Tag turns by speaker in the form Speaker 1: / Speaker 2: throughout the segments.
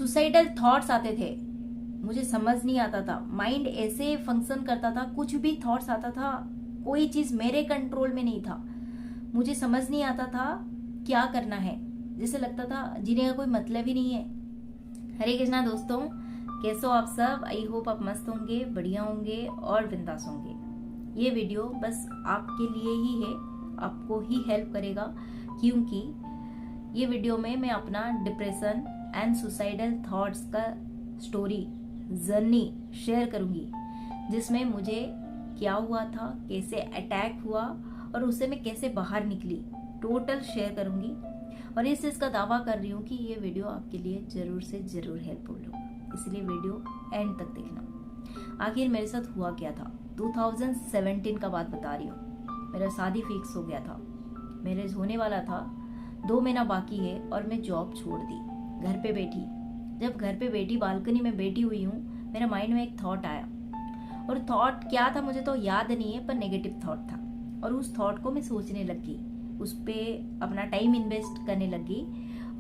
Speaker 1: Suicidal thoughts आते थे, मुझे समझ नहीं आता था। माइंड ऐसे फंक्शन करता था, कुछ भी थॉट्स आता था, कोई चीज मेरे कंट्रोल में नहीं था। मुझे समझ नहीं आता था क्या करना है, जैसे लगता था जीने का कोई मतलब ही नहीं है। हरे कृष्णा दोस्तों, कैसे हो आप सब? आई होप आप मस्त होंगे, बढ़िया होंगे और बिंदास होंगे। ये वीडियो बस आपके लिए ही है, आपको ही हेल्प करेगा, क्योंकि ये वीडियो में मैं अपना डिप्रेशन एंड सुसाइडल थॉट्स का स्टोरी जर्नी शेयर करूंगी, जिसमें मुझे क्या हुआ था, कैसे अटैक हुआ और उससे मैं कैसे बाहर निकली, टोटल शेयर करूंगी। और इस चीज का दावा कर रही हूँ कि ये वीडियो आपके लिए जरूर से जरूर हेल्पफुल होगा, इसलिए वीडियो एंड तक देखना। आखिर मेरे साथ हुआ क्या था? 2017 का बात बता रही हूँ। मेरा शादी फिक्स हो गया था, मैरिज होने वाला था, 2 महीना बाकी है और मैं जॉब छोड़ दी, घर पे बैठी। जब घर पे बैठी, बालकनी में बैठी हुई हूँ, मेरे माइंड में एक थॉट आया। और थॉट क्या था मुझे तो याद नहीं है, पर नेगेटिव थॉट था। और उस थॉट को मैं सोचने लगी, उस पर अपना टाइम इन्वेस्ट करने लगी।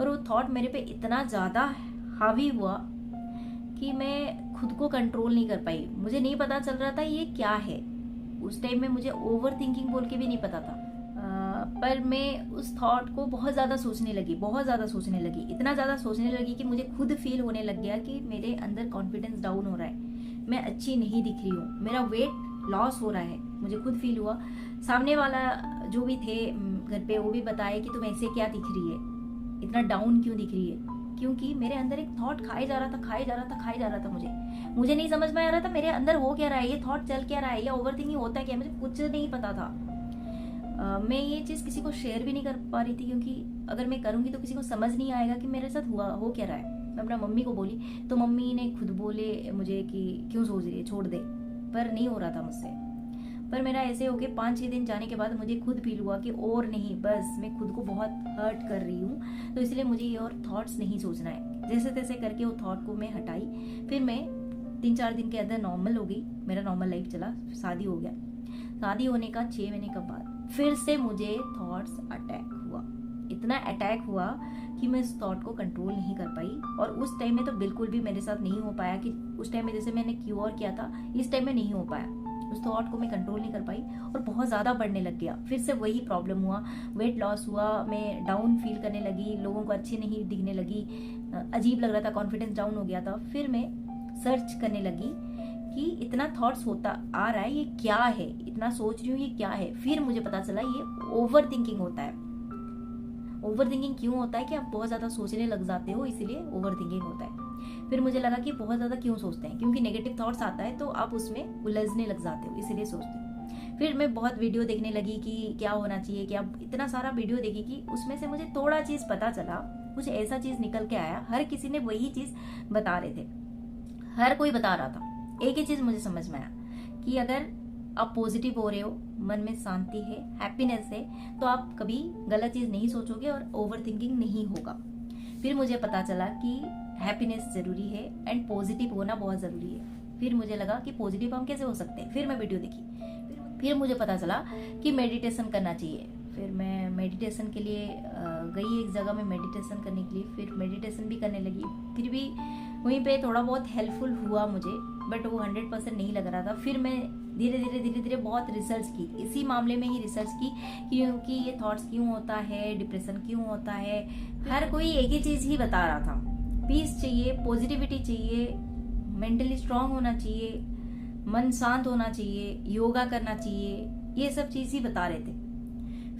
Speaker 1: और वो थॉट मेरे पे इतना ज़्यादा हावी हुआ कि मैं खुद को कंट्रोल नहीं कर पाई। मुझे नहीं पता चल रहा था ये क्या है। उस टाइम में मुझे ओवर थिंकिंग बोल के भी नहीं पता था, पर मैं उस थॉट को बहुत ज़्यादा सोचने लगी, बहुत ज़्यादा सोचने लगी, इतना ज़्यादा सोचने लगी कि मुझे खुद फील होने लग गया कि मेरे अंदर कॉन्फिडेंस डाउन हो रहा है, मैं अच्छी नहीं दिख रही हूँ, मेरा वेट लॉस हो रहा है। मुझे खुद फील हुआ। सामने वाला जो भी थे घर पे, वो भी बताए कि तुम ऐसे क्या दिख रही है, इतना डाउन क्यों दिख रही है, क्योंकि मेरे अंदर एक थॉट खाए जा रहा था, खाए जा रहा था, खाए जा रहा था। मुझे नहीं समझ में आ रहा था मेरे अंदर हो क्या रहा है, ये थॉट चल क्या रहा है, या ओवर थिंकिंग होता क्या है, मुझे कुछ नहीं पता था। मैं ये चीज़ किसी को शेयर भी नहीं कर पा रही थी, क्योंकि अगर मैं करूँगी तो किसी को समझ नहीं आएगा कि मेरे साथ हो क्या रहा है। मैं अपना मम्मी को बोली तो मम्मी ने खुद बोले मुझे कि क्यों सोच रही है, छोड़ दे, पर नहीं हो रहा था मुझसे। पर मेरा ऐसे हो गया, 5-6 दिन जाने के बाद मुझे खुद फील हुआ कि और नहीं, बस मैं खुद को बहुत हर्ट कर रही हूँ, तो इसलिए मुझे ये और थॉट्स नहीं सोचना है। जैसे तैसे करके वो थॉट को मैं हटाई। फिर मैं 3-4 दिन के अंदर नॉर्मल हो गई, मेरा नॉर्मल लाइफ चला, शादी हो गया। शादी होने का 6 महीने के बाद फिर से मुझे थॉट्स अटैक हुआ। इतना अटैक हुआ कि मैं इस थॉट को कंट्रोल नहीं कर पाई। और उस टाइम में तो बिल्कुल भी मेरे साथ नहीं हो पाया कि उस टाइम में जैसे मैंने क्योर किया था, इस टाइम में नहीं हो पाया। उस थॉट को मैं कंट्रोल नहीं कर पाई और बहुत ज़्यादा बढ़ने लग गया। फिर से वही प्रॉब्लम हुआ, वेट लॉस हुआ, मैं डाउन फील करने लगी, लोगों को अच्छी नहीं दिखने लगी, अजीब लग रहा था, कॉन्फिडेंस डाउन हो गया था। फिर मैं सर्च करने लगी कि इतना थॉट्स होता आ रहा है, ये क्या है, इतना सोच रही हूँ, ये क्या है। फिर मुझे पता चला ये ओवर थिंकिंग होता है। ओवर थिंकिंग क्यों होता है कि आप बहुत ज़्यादा सोचने लग जाते हो, इसीलिए ओवर थिंकिंग होता है। फिर मुझे लगा कि बहुत ज़्यादा क्यों सोचते हैं, क्योंकि नेगेटिव थॉट्स आता है तो आप उसमें उलझने लग जाते हो, इसीलिए सोचते हो। फिर मैं बहुत वीडियो देखने लगी कि क्या होना चाहिए, क्या, इतना सारा वीडियो देखी कि उसमें से मुझे थोड़ा चीज़ पता चला, कुछ ऐसा चीज़ निकल के आया। हर किसी ने वही चीज़ बता रहे थे, हर कोई बता रहा था। एक ही चीज मुझे समझ में आया कि अगर आप पॉजिटिव हो रहे हो, मन में शांति है, हैप्पीनेस है, तो आप कभी गलत चीज नहीं सोचोगे और ओवर थिंकिंग नहीं होगा। फिर मुझे पता चला कि हैप्पीनेस जरूरी है एंड पॉजिटिव होना बहुत जरूरी है। फिर मुझे लगा कि पॉजिटिव हम कैसे हो सकते हैं। फिर मैं वीडियो देखी, फिर मुझे पता चला कि मेडिटेशन करना चाहिए। फिर मैं मेडिटेशन के लिए गई एक जगह में मेडिटेशन करने के लिए। फिर मेडिटेशन भी करने लगी, फिर भी वहीं पे थोड़ा बहुत हेल्पफुल हुआ मुझे, बट वो 100% नहीं लग रहा था। फिर मैं धीरे धीरे बहुत रिसर्च की, इसी मामले में ही रिसर्च की, क्योंकि ये थॉट्स क्यों होता है, डिप्रेशन क्यों होता है। हर कोई एक ही चीज़ ही बता रहा था, पीस चाहिए, पॉजिटिविटी चाहिए, मेंटली स्ट्रांग होना चाहिए, मन शांत होना चाहिए, योगा करना चाहिए, ये सब चीज़ ही बता रहे थे।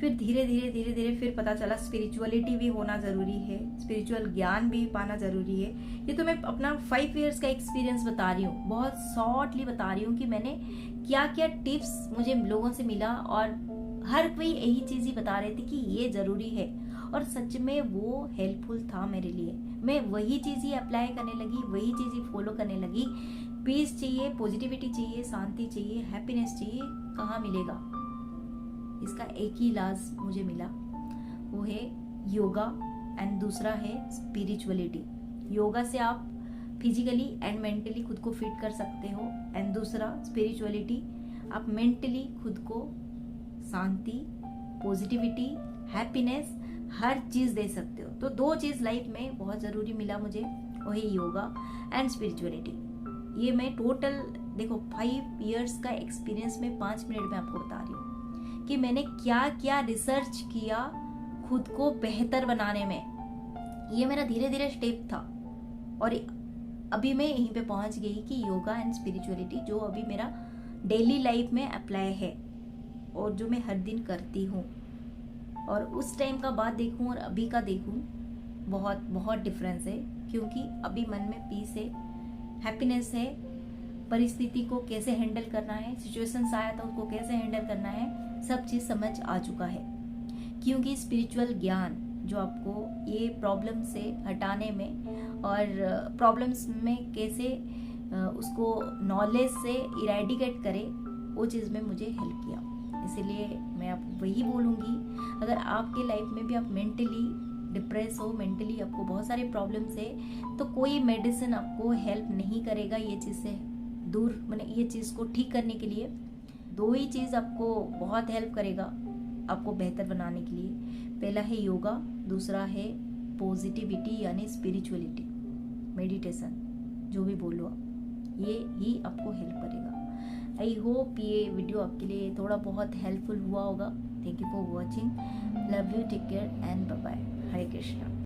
Speaker 1: फिर धीरे धीरे फिर पता चला स्पिरिचुअलिटी भी होना जरूरी है, स्पिरिचुअल ज्ञान भी पाना जरूरी है। ये तो मैं अपना 5 इयर्स का एक्सपीरियंस बता रही हूँ, बहुत शॉर्टली बता रही हूँ कि मैंने क्या क्या टिप्स मुझे लोगों से मिला, और हर कोई यही चीज़ ही बता रहे थे कि ये जरूरी है, और सच में वो हेल्पफुल था मेरे लिए। मैं वही चीज़ ही अप्लाई करने लगी, वही चीज़ ही फॉलो करने लगी। पीस चाहिए, पॉजिटिविटी चाहिए, शांति चाहिए, हैप्पीनेस चाहिए, कहाँ मिलेगा? इसका एक ही इलाज मुझे मिला, वो है योगा एंड दूसरा है स्पिरिचुअलिटी। योगा से आप फिजिकली एंड मेंटली खुद को फिट कर सकते हो, एंड दूसरा स्पिरिचुअलिटी, आप मेंटली खुद को शांति, पॉजिटिविटी, हैप्पीनेस, हर चीज़ दे सकते हो। तो 2 चीज़ लाइफ में बहुत ज़रूरी मिला मुझे, वो है योगा एंड स्पिरिचुअलिटी। ये मैं टोटल देखो 5 इयर्स का एक्सपीरियंस में 5 मिनट में आपको बता रही हूँ कि मैंने क्या क्या रिसर्च किया खुद को बेहतर बनाने में। ये मेरा धीरे धीरे स्टेप था और अभी मैं यहीं पे पहुंच गई कि योगा एंड स्पिरिचुअलिटी जो अभी मेरा डेली लाइफ में अप्लाई है और जो मैं हर दिन करती हूँ, और उस टाइम का बात देखूँ और अभी का देखूँ बहुत बहुत डिफरेंस है। क्योंकि अभी मन में पीस है, हैप्पीनेस है, परिस्थिति को कैसे हैंडल करना है, सिचुएशंस आया था उसको कैसे हैंडल करना है, सब चीज़ समझ आ चुका है। क्योंकि स्पिरिचुअल ज्ञान जो आपको ये प्रॉब्लम से हटाने में और प्रॉब्लम्स में कैसे उसको नॉलेज से इरेडिकेट करे, वो चीज़ में मुझे हेल्प किया। इसीलिए मैं आपको वही बोलूँगी, अगर आपके लाइफ में भी आप मेंटली डिप्रेस हो, मेंटली आपको बहुत सारे प्रॉब्लम्स है, तो कोई मेडिसिन आपको हेल्प नहीं करेगा ये चीज़ से दूर, मैंने ये चीज़ को ठीक करने के लिए 2 ही चीज़ आपको बहुत हेल्प करेगा आपको बेहतर बनाने के लिए। पहला है योगा, दूसरा है पॉजिटिविटी यानी स्पिरिचुअलिटी, मेडिटेशन, जो भी बोलो आप, ये ही आपको हेल्प करेगा। आई होप ये वीडियो आपके लिए थोड़ा बहुत हेल्पफुल हुआ होगा। Thank you for watching, love you, take care and bye bye. Hare Krishna.